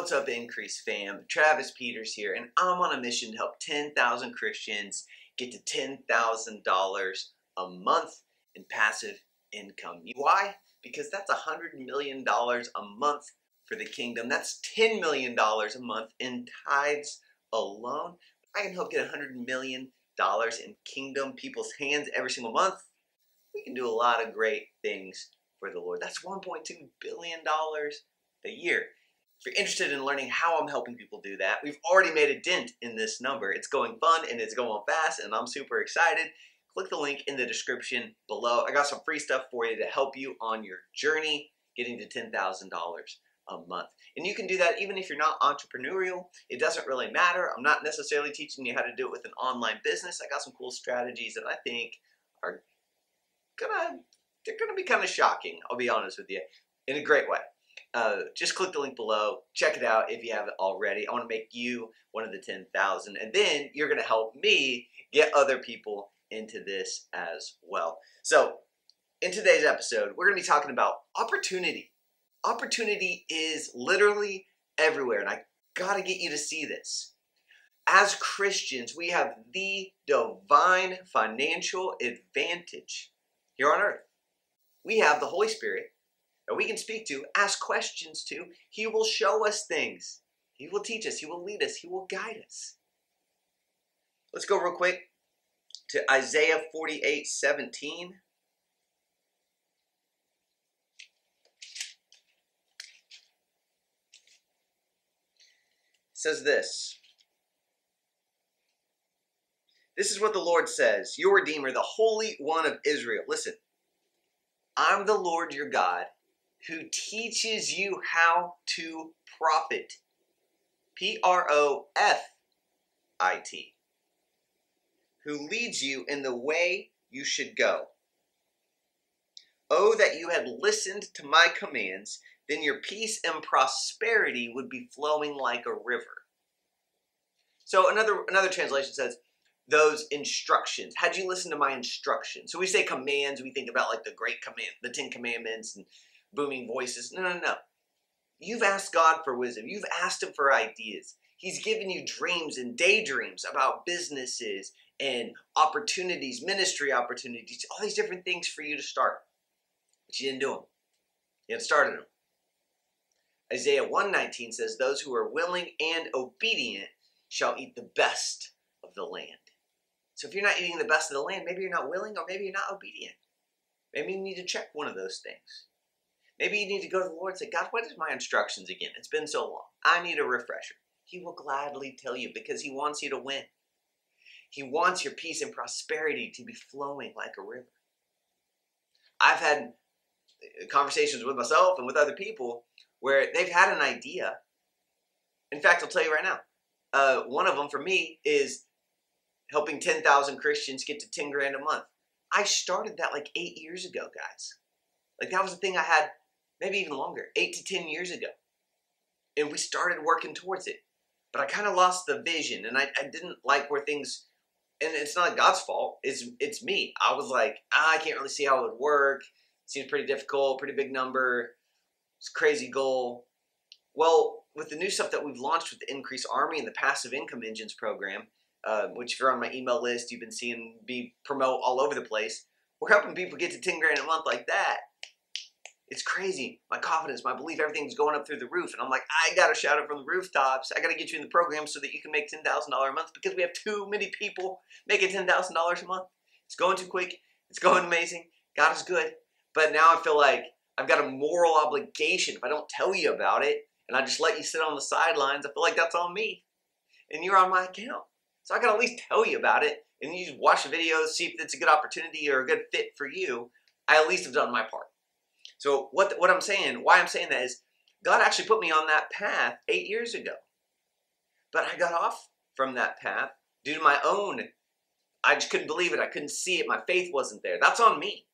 What's up, Increase fam? Travis Peters here, and I'm on a mission to help 10,000 Christians get to $10,000 a month in passive income. Why? Because that's $100 million a month for the kingdom. That's $10 million a month in tithes alone. If I can help get $100 million in kingdom people's hands every single month, we can do a lot of great things for the Lord. That's $1.2 billion a year. If you're interested in learning how I'm helping people do that, we've already made a dent in this number. It's going fun and it's going fast, and I'm super excited. Click the link in the description below. I got some free stuff for you to help you on your journey getting to $10,000 a month. And you can do that even if you're not entrepreneurial. It doesn't really matter. I'm not necessarily teaching you how to do it with an online business. I got some cool strategies that I think are they're gonna be kind of shocking, I'll be honest with you, in a great way. Just click the link below, check it out if you haven't already. I want to make you one of the 10,000, and then you're going to help me get other people into this as well. So in today's episode, we're going to be talking about opportunity. Opportunity is literally everywhere, and I got to get you to see this. As Christians, we have the divine financial advantage here on earth. We have the Holy Spirit that we can speak to, ask questions to. He will show us things. He will teach us. He will lead us. He will guide us. Let's go real quick to Isaiah 48:17. It says this. This is what the Lord says, your Redeemer, the Holy One of Israel. Listen, I'm the Lord your God, who teaches you how to profit. P-R-O-F-I-T. Who leads you in the way you should go. Oh, that you had listened to my commands, then your peace and prosperity would be flowing like a river. So another translation says, those instructions. Had you listened to my instructions? So we say commands, we think about like the great command, the 10 commandments and booming voices. No. You've asked God for wisdom. You've asked him for ideas. He's given you dreams and daydreams about businesses and opportunities, ministry opportunities, all these different things for you to start. But you didn't do them. You haven't started them. Isaiah 1:19 says, those who are willing and obedient shall eat the best of the land. So if you're not eating the best of the land, maybe you're not willing, or maybe you're not obedient. Maybe you need to check one of those things. Maybe you need to go to the Lord and say, God, what is my instructions again? It's been so long. I need a refresher. He will gladly tell you because he wants you to win. He wants your peace and prosperity to be flowing like a river. I've had conversations with myself and with other people where they've had an idea. In fact, I'll tell you right now, one of them for me is helping 10,000 Christians get to 10 grand a month. I started that like 8 years ago, guys. Like that was a thing I had maybe even longer, 8 to 10 years ago. And we started working towards it. But I kind of lost the vision, and I didn't like where things, and it's not God's fault, it's me. I was like, I can't really see how it would work. Seems pretty difficult, pretty big number. It's a crazy goal. Well, with the new stuff that we've launched with the Increase Army and the Passive Income Engines program, which if you're on my email list, you've been seeing me promote all over the place. We're helping people get to 10 grand a month like that. It's crazy. My confidence, my belief, everything's going up through the roof. And I'm like, I got to shout it from the rooftops. I got to get you in the program so that you can make $10,000 a month because we have too many people making $10,000 a month. It's going too quick. It's going amazing. God is good. But now I feel like I've got a moral obligation. If I don't tell you about it and I just let you sit on the sidelines, I feel like that's on me. And you're on my account. So I got to at least tell you about it. And you just watch the videos, see if it's a good opportunity or a good fit for you. I at least have done my part. So what I'm saying, why I'm saying that is God actually put me on that path 8 years ago. But I got off from that path due to my own, I just couldn't believe it. I couldn't see it. My faith wasn't there. That's on me.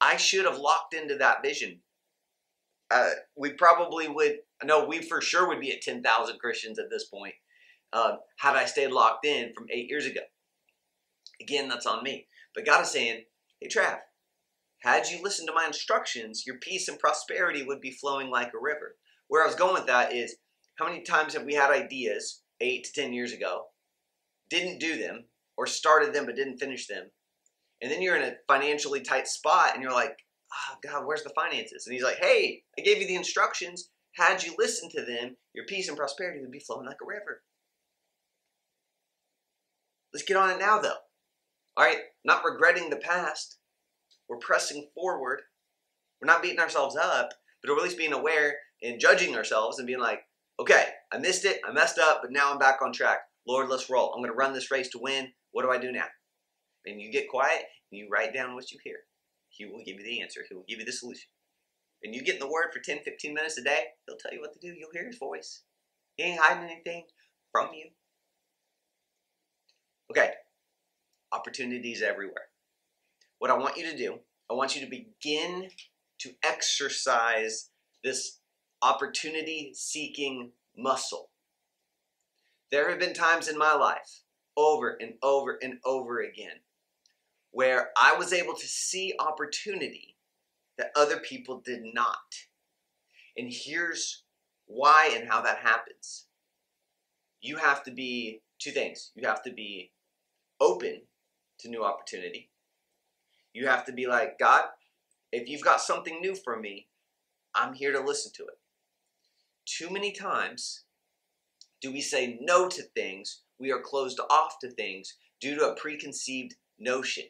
I should have locked into that vision. We probably would, no, we for sure would be at 10,000 Christians at this point had I stayed locked in from 8 years ago. Again, that's on me. But God is saying, hey, Trav, had you listened to my instructions, your peace and prosperity would be flowing like a river. Where I was going with that is How many times have we had ideas 8 to 10 years ago, didn't do them, or started them but didn't finish them, and then you're in a financially tight spot and you're like, oh God, where's the finances? And he's like, hey, I gave you the instructions. Had you listened to them, your peace and prosperity would be flowing like a river. Let's get on it now, though. All right, not regretting the past. We're pressing forward. We're not beating ourselves up, but we're at least being aware and judging ourselves and being like, okay, I missed it, I messed up, but now I'm back on track. Lord, let's roll. I'm going to run this race to win. What do I do now? And you get quiet and you write down what you hear. He will give you the answer. He will give you the solution. And you get in the Word for 10, 15 minutes a day, He'll tell you what to do. You'll hear His voice. He ain't hiding anything from you. Okay, opportunities everywhere. What I want you to do, I want you to begin to exercise this opportunity-seeking muscle. There have been times in my life, over and over and over again, where I was able to see opportunity that other people did not. And here's why and how that happens. You have to be two things. You have to be open to new opportunity. You have to be like, God, if you've got something new for me, I'm here to listen to it. Too many times do we say no to things, we are closed off to things due to a preconceived notion.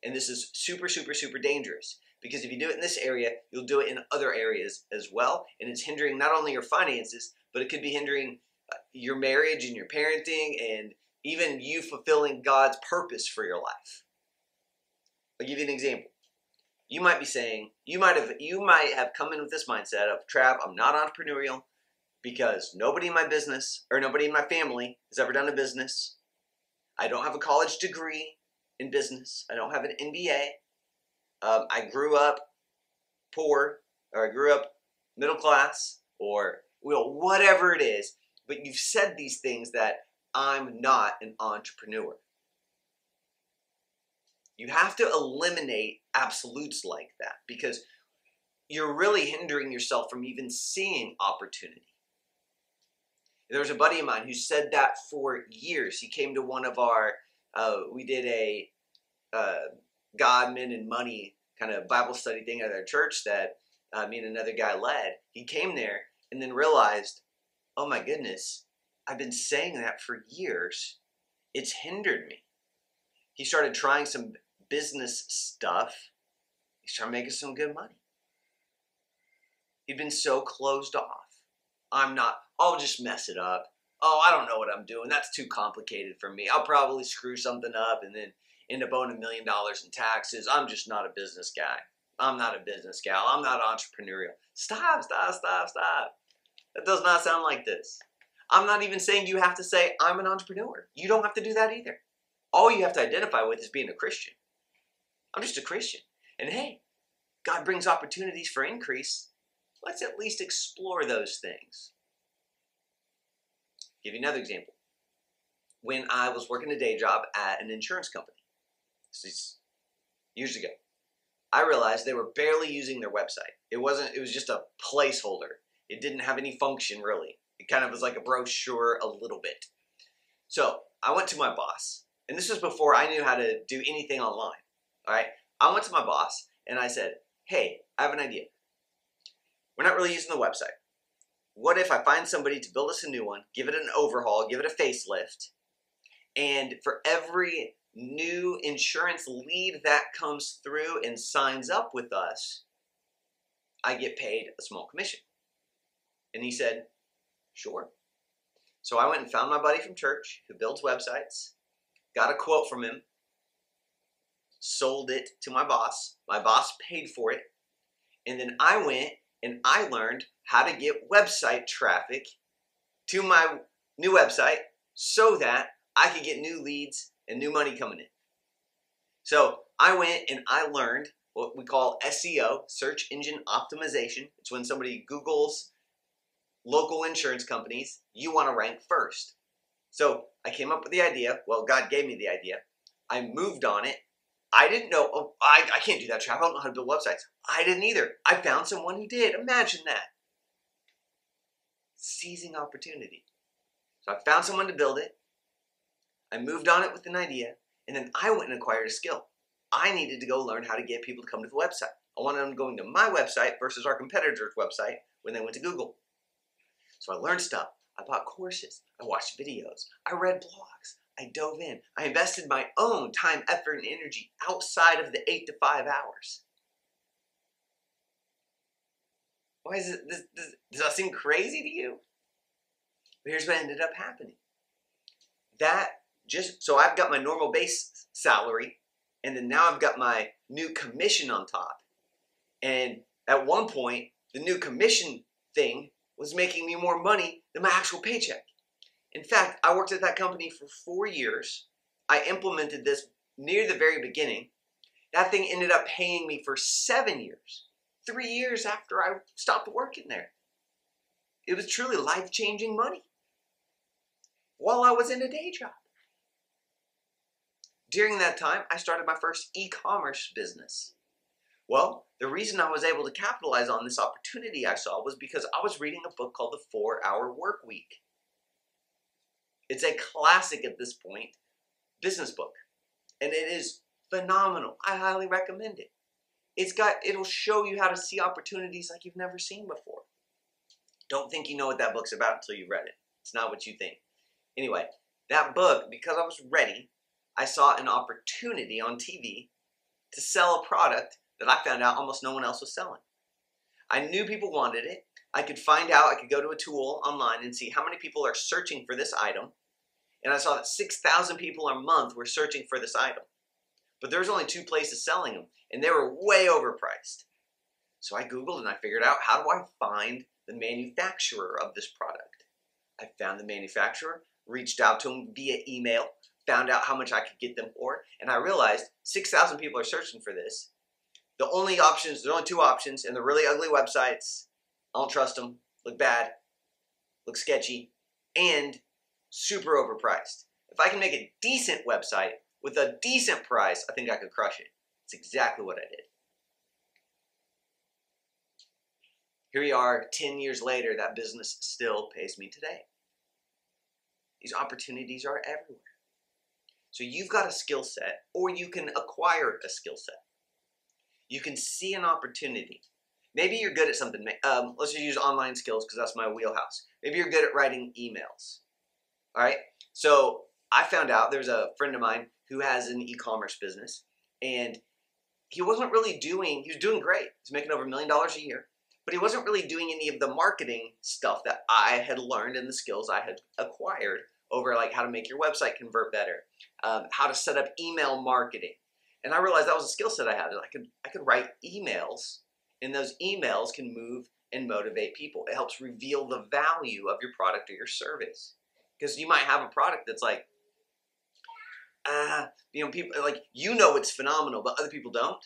And this is super, super, super dangerous. Because if you do it in this area, you'll do it in other areas as well. And it's hindering not only your finances, but it could be hindering your marriage and your parenting and even you fulfilling God's purpose for your life. I'll give you an example. You might be saying, you might have come in with this mindset of, Trav, I'm not entrepreneurial because nobody in my business or nobody in my family has ever done a business. I don't have a college degree in business. I don't have an MBA. I grew up poor, or I grew up middle class, or whatever it is. But you've said these things that I'm not an entrepreneur. You have to eliminate absolutes like that because you're really hindering yourself from even seeing opportunity. There was a buddy of mine who said that for years. He came to one of our, we did a God, Men, and Money kind of Bible study thing at our church that me and another guy led. He came there and then realized, oh my goodness, I've been saying that for years. It's hindered me. He started trying some business stuff. He started making some good money. He'd been so closed off. I'll just mess it up. Oh, I don't know what I'm doing. That's too complicated for me. I'll probably screw something up and then end up owing $1 million in taxes. I'm just not a business guy. I'm not a business gal. I'm not entrepreneurial. Stop. That does not sound like this. I'm not even saying you have to say, I'm an entrepreneur. You don't have to do that either. All you have to identify with is being a Christian. I'm just a Christian. And hey, God brings opportunities for increase. Let's at least explore those things. Give you another example. When I was working a day job at an insurance company, this is years ago, I realized they were barely using their website. It was just a placeholder. It didn't have any function really. It kind of was like a brochure a little bit. So I went to my boss, and this was before I knew how to do anything online. All right. I went to my boss and I said, hey, I have an idea. We're not really using the website. What if I find somebody to build us a new one, give it an overhaul, give it a facelift, and for every new insurance lead that comes through and signs up with us, I get paid a small commission? And he said, sure. So I went and found my buddy from church who builds websites, got a quote from him, sold it to my boss. My boss paid for it. And then I went and I learned how to get website traffic to my new website so that I could get new leads and new money coming in. So I went and I learned what we call SEO, search engine optimization. It's when somebody Googles local insurance companies, you want to rank first. So I came up with the idea. Well, God gave me the idea. I moved on it. I didn't know, I can't do that, Trav. I don't know how to build websites. I didn't either. I found someone who did. Imagine that. seizing opportunity. So I found someone to build it. I moved on it with an idea, and then I went and acquired a skill. I needed to go learn how to get people to come to the website. I wanted them going to my website versus our competitor's website when they went to Google. So I learned stuff. I bought courses. I watched videos. I read blogs. I dove in. I invested my own time, effort, and energy outside of the 8 to 5 hours. Why is it? Does that seem crazy to you? But here's what ended up happening. So I've got my normal base salary, and then now I've got my new commission on top. And at one point, the new commission thing was making me more money than my actual paycheck. In fact, I worked at that company for 4 years. I implemented this near the very beginning. That thing ended up paying me for 7 years, 3 years after I stopped working there. It was truly life-changing money while I was in a day job. During that time, I started my first e-commerce business. Well, the reason I was able to capitalize on this opportunity I saw was because I was reading a book called The 4-Hour Workweek. It's a classic at this point, business book, and it is phenomenal. I highly recommend it. It'll show you how to see opportunities like you've never seen before. Don't think you know what that book's about until you've read it. It's not what you think. Anyway, that book, because I was ready, I saw an opportunity on TV to sell a product that I found out almost no one else was selling. I knew people wanted it. I could find out, I could go to a tool online and see how many people are searching for this item. And I saw that 6,000 people a month were searching for this item. But there was only 2 places selling them, and they were way overpriced. So I Googled and I figured out, how do I find the manufacturer of this product? I found the manufacturer, reached out to them via email, found out how much I could get them for, and I realized 6,000 people are searching for this. There's only 2 options, and they're really ugly websites. I don't trust them, look bad, look sketchy, and super overpriced. If I can make a decent website with a decent price, I think I could crush it. It's exactly what I did. Here we are, 10 years later, that business still pays me today. These opportunities are everywhere. So you've got a skill set, or you can acquire a skill set. You can see an opportunity. Maybe you're good at something. Let's just use online skills because that's my wheelhouse. Maybe you're good at writing emails. All right. So I found out there's a friend of mine who has an e-commerce business, and he was doing great. He's making over $1 million a year, but he wasn't really doing any of the marketing stuff that I had learned and the skills I had acquired over, like how to make your website convert better, how to set up email marketing. And I realized that was a skill set I had. I could write emails, and those emails can move and motivate people. It helps reveal the value of your product or your service. Because you might have a product that's like, people like, it's phenomenal, but other people don't.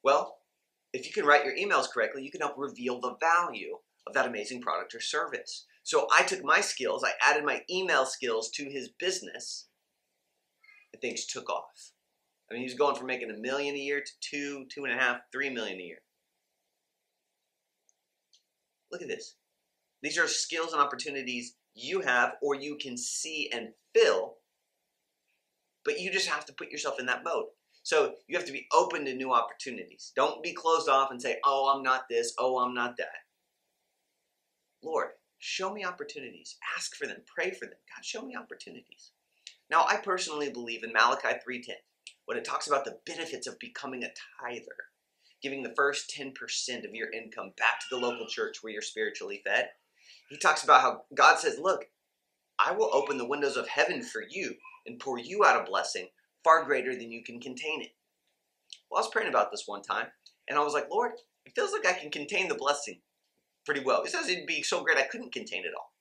Well, if you can write your emails correctly, you can help reveal the value of that amazing product or service. So I took my skills, I added my email skills to his business, and things took off. I mean, he was going from making $1 million a year to $2.5 million, $3 million a year. Look at this. These are skills and opportunities you have, or you can see and fill, but you just have to put yourself in that mode. So you have to be open to new opportunities. Don't be closed off and say, oh, I'm not this, oh, I'm not that. Lord, show me opportunities. Ask for them. Pray for them. God, show me opportunities. Now, I personally believe in Malachi 3:10, when it talks about the benefits of becoming a tither, giving the first 10% of your income back to the local church where you're spiritually fed. He talks about how God says, look, I will open the windows of heaven for you and pour you out a blessing far greater than you can contain it. Well, I was praying about this one time, and I was like, Lord, it feels like I can contain the blessing pretty well. It says it'd be so great I couldn't contain it all.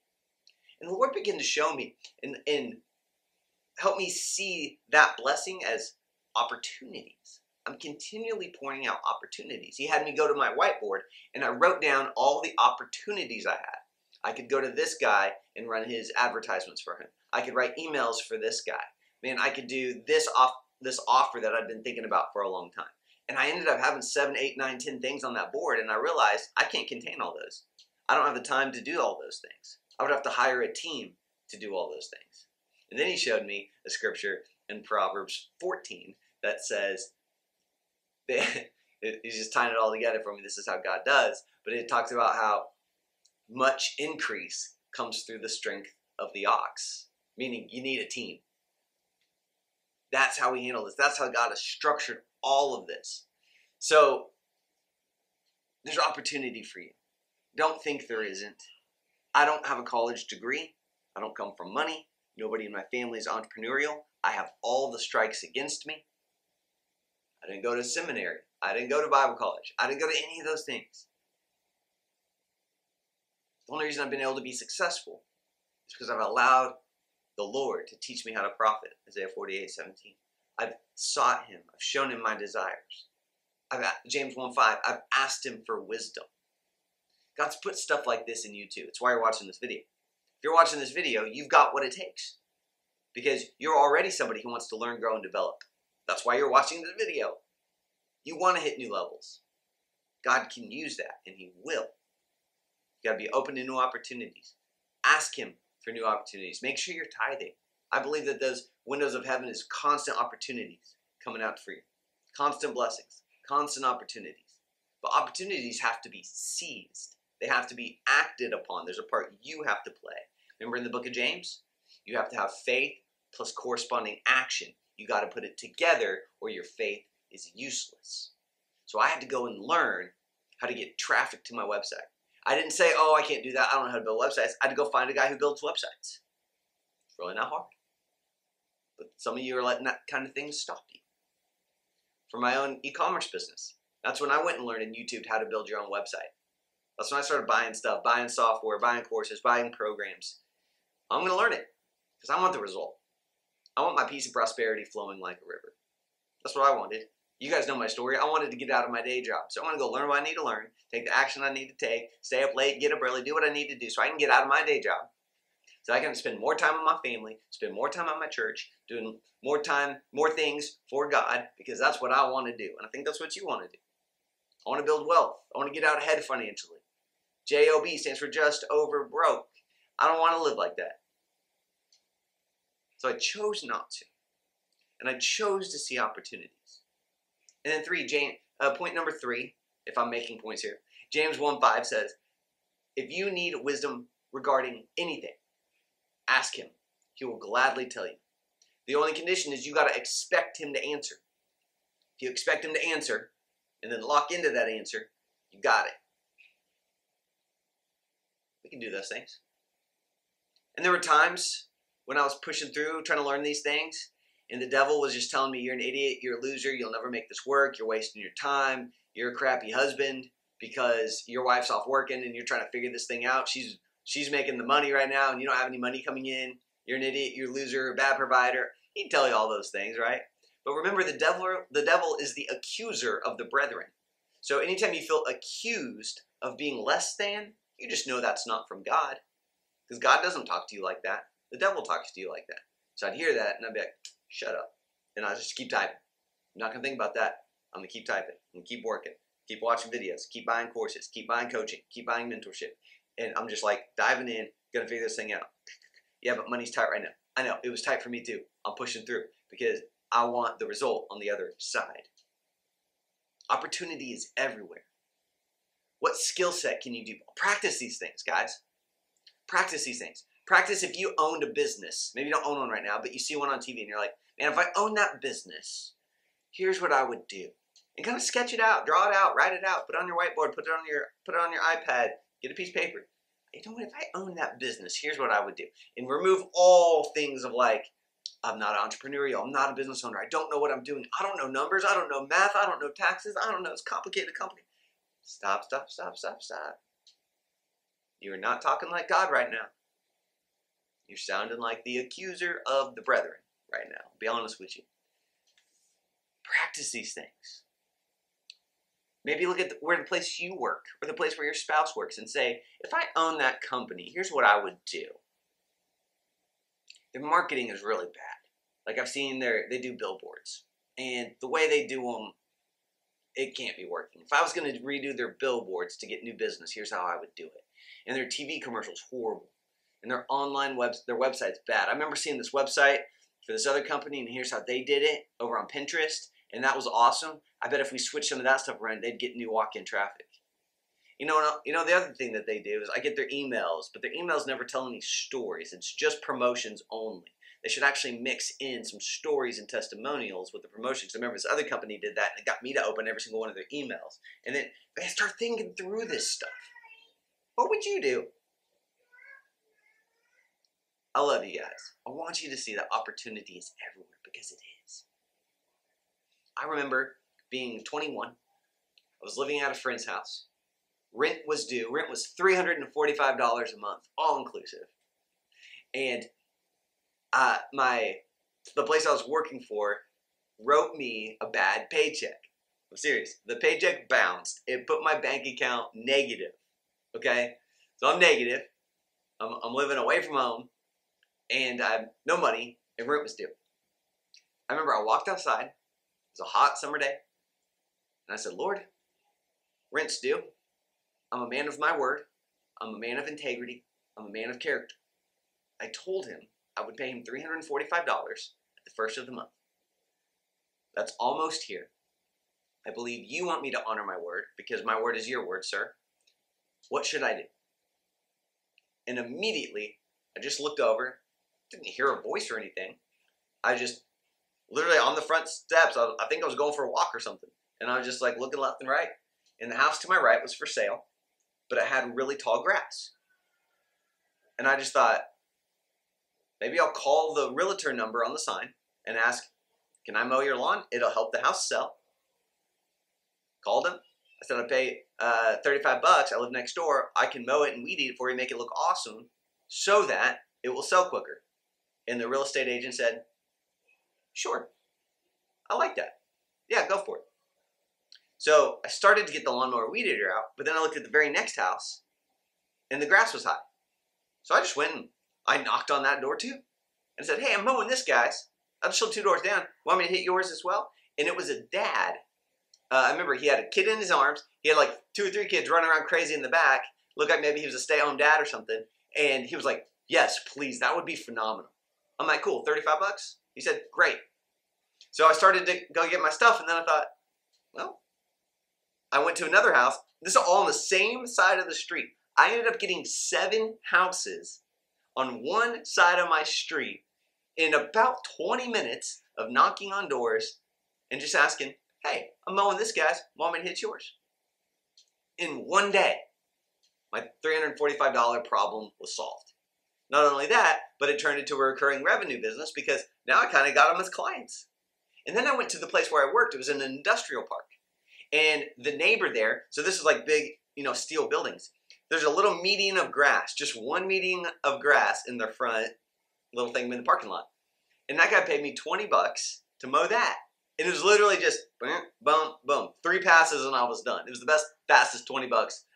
And the Lord began to show me and help me see that blessing as opportunities. I'm continually pouring out opportunities. He had me go to my whiteboard, and I wrote down all the opportunities I had. I could go to this guy and run his advertisements for him. I could write emails for this guy. Man, I could do this offer that I've been thinking about for a long time. And I ended up having 7, 8, 9, 10 things on that board, and I realized I can't contain all those. I don't have the time to do all those things. I would have to hire a team to do all those things. And then he showed me a scripture in Proverbs 14 that says, he's just tying it all together for me. This is how God does. But it talks about how much increase comes through the strength of the ox, meaning you need a team. That's how we handle this. That's how God has structured all of this. So there's opportunity for you. Don't think there isn't. I don't have a college degree. I don't come from money. Nobody in my family is entrepreneurial. I have all the strikes against me. I didn't go to seminary. I didn't go to Bible college. I didn't go to any of those things. The only reason I've been able to be successful is because I've allowed the Lord to teach me how to profit. Isaiah 48:17. I've sought him. I've shown him my desires. James 1:5. I've asked him for wisdom. God's put stuff like this in you too. It's why you're watching this video. If you're watching this video, you've got what it takes. Because you're already somebody who wants to learn, grow, and develop. That's why you're watching this video. You want to hit new levels. God can use that, and he will. You got to be open to new opportunities. Ask him for new opportunities. Make sure you're tithing. I believe that those windows of heaven is constant opportunities coming out for you. Constant blessings. Constant opportunities. But opportunities have to be seized. They have to be acted upon. There's a part you have to play. Remember in the book of James? You have to have faith plus corresponding action. You got to put it together or your faith is useless. So I had to go and learn how to get traffic to my website. I didn't say, oh, I can't do that. I don't know how to build websites. I had to go find a guy who builds websites. It's really not hard. But some of you are letting that kind of thing stop you. For my own e-commerce business, that's when I went and learned in YouTube how to build your own website. That's when I started buying stuff, buying software, buying courses, buying programs. I'm going to learn it because I want the result. I want my peace and prosperity flowing like a river. That's what I wanted. You guys know my story. I wanted to get out of my day job. So I want to go learn what I need to learn, take the action I need to take, stay up late, get up early, do what I need to do so I can get out of my day job. So I can spend more time with my family, spend more time at my church, doing more time, more things for God, because that's what I want to do. And I think that's what you want to do. I want to build wealth. I want to get out ahead financially. JOB stands for just over broke. I don't want to live like that. So I chose not to. And I chose to see opportunities. And then point number 3, if I'm making points here, James 1:5 says, if you need wisdom regarding anything, ask him. He will gladly tell you. The only condition is you got to expect him to answer. If you expect him to answer and then lock into that answer, you got it. We can do those things. And there were times when I was pushing through, trying to learn these things, and the devil was just telling me, you're an idiot, you're a loser, you'll never make this work, you're wasting your time, you're a crappy husband because your wife's off working and you're trying to figure this thing out. She's making the money right now and you don't have any money coming in. You're an idiot, you're a loser, a bad provider. He'd tell you all those things, right? But remember, the devil is the accuser of the brethren. So anytime you feel accused of being less than, you just know that's not from God. Because God doesn't talk to you like that. The devil talks to you like that. So I'd hear that and I'd be like, shut up. And I'll just keep typing. I'm not going to think about that. I'm going to keep typing. I'm going to keep working. Keep watching videos. Keep buying courses. Keep buying coaching. Keep buying mentorship. And I'm just like diving in, going to figure this thing out. Yeah, but money's tight right now. I know. It was tight for me too. I'm pushing through because I want the result on the other side. Opportunity is everywhere. What skill set can you do? Practice these things, guys. Practice these things. Practice if you owned a business. Maybe you don't own one right now, but you see one on TV and you're like, man, if I own that business, here's what I would do. And kind of sketch it out, draw it out, write it out, put it on your whiteboard, put it on your iPad, get a piece of paper. You know what, if I own that business, here's what I would do. And remove all things of like, I'm not entrepreneurial, I'm not a business owner, I don't know what I'm doing, I don't know numbers, I don't know math, I don't know taxes, I don't know, it's complicated company. Stop. You're not talking like God right now. You're sounding like the accuser of the brethren right now. I'll be honest with you. Practice these things. Maybe look at where the place you work or the place where your spouse works and say, if I own that company, here's what I would do. Their marketing is really bad. Like I've seen they do billboards. And the way they do them, it can't be working. If I was going to redo their billboards to get new business, here's how I would do it. And their TV commercials, horrible. and their website's bad. I remember seeing this website for this other company, and here's how they did it over on Pinterest, and that was awesome. I bet if we switched some of that stuff around, they'd get new walk-in traffic. You know, the other thing that they do is I get their emails, but their emails never tell any stories. It's just promotions only. They should actually mix in some stories and testimonials with the promotions. I remember this other company did that, and it got me to open every single one of their emails. And then they start thinking through this stuff. What would you do? I love you guys. I want you to see that opportunity is everywhere, because it is. I remember being 21. I was living at a friend's house. Rent was due. Rent was $345 a month, all inclusive. And the place I was working for wrote me a bad paycheck. I'm serious. The paycheck bounced. It put my bank account negative. Okay? So I'm negative. I'm living away from home. And I have no money, and rent was due. I remember I walked outside. It was a hot summer day. And I said, Lord, rent's due. I'm a man of my word. I'm a man of integrity. I'm a man of character. I told him I would pay him $345 at the first of the month. That's almost here. I believe you want me to honor my word, because my word is your word, sir. What should I do? And immediately, I just looked over. Didn't hear a voice or anything. I just, literally on the front steps, I think I was going for a walk or something. And I was just like looking left and right. And the house to my right was for sale, but it had really tall grass. And I just thought, maybe I'll call the realtor number on the sign and ask, can I mow your lawn? It'll help the house sell. Called him. I said, I pay $35. I live next door. I can mow it and weed eat it for you, make it look awesome so that it will sell quicker. And the real estate agent said, sure, I like that. Yeah, go for it. So I started to get the lawnmower weed eater out, but then I looked at the very next house, and the grass was high. So I just went and I knocked on that door too. And said, hey, I'm mowing this, guys. I'm still 2 doors down. Want me to hit yours as well? And it was a dad. I remember he had a kid in his arms. He had like 2 or 3 kids running around crazy in the back. Looked like maybe he was a stay-at-home dad or something. And he was like, yes, please, that would be phenomenal. I'm like, cool, $35? He said, great. So I started to go get my stuff, and then I thought, well, I went to another house. This is all on the same side of the street. I ended up getting 7 houses on one side of my street in about 20 minutes of knocking on doors and just asking, hey, I'm mowing this, guys. Want me to hit yours? In one day, my $345 problem was solved. Not only that, but it turned into a recurring revenue business because now I kind of got them as clients. And then I went to the place where I worked. It was in an industrial park. And the neighbor there, so this is like big, steel buildings. There's a little median of grass, just one median of grass in their front little thing in the parking lot. And that guy paid me $20 to mow that. And it was literally just boom, boom, boom. 3 passes and I was done. It was the fastest $20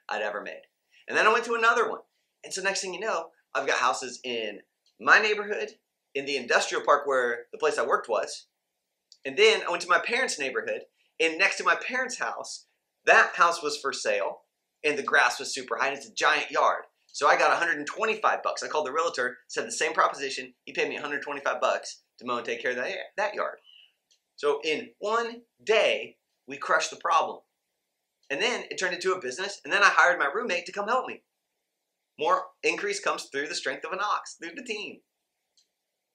I'd ever made. And then I went to another one. And so next thing you know, I've got houses in my neighborhood, in the industrial park where the place I worked was. And then I went to my parents' neighborhood, and next to my parents' house, that house was for sale, and the grass was super high, and it's a giant yard. So I got $125. I called the realtor, said the same proposition. He paid me $125 to mow and take care of that yard. So in one day, we crushed the problem. And then it turned into a business, and then I hired my roommate to come help me. More increase comes through the strength of an ox, through the team.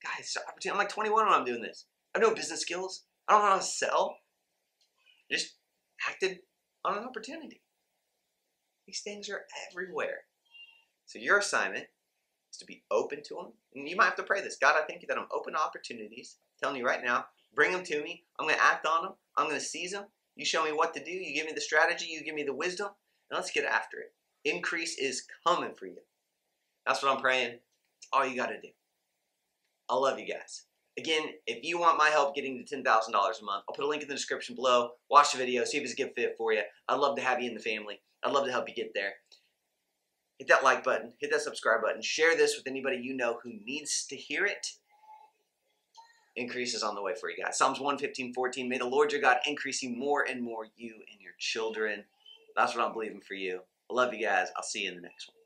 Guys, I'm like 21 when I'm doing this. I have no business skills. I don't know how to sell. I just acted on an opportunity. These things are everywhere. So your assignment is to be open to them. And you might have to pray this. God, I thank you that I'm open to opportunities. I'm telling you right now, bring them to me. I'm going to act on them. I'm going to seize them. You show me what to do. You give me the strategy. You give me the wisdom. And let's get after it. Increase is coming for you. That's what I'm praying. It's all you got to do. I love you guys. Again, if you want my help getting to $10,000 a month, I'll put a link in the description below. Watch the video. See if it's a good fit for you. I'd love to have you in the family. I'd love to help you get there. Hit that like button. Hit that subscribe button. Share this with anybody you know who needs to hear it. Increase is on the way for you guys. Psalms 115:14. May the Lord your God increase you more and more, you and your children. That's what I'm believing for you. I love you guys. I'll see you in the next one.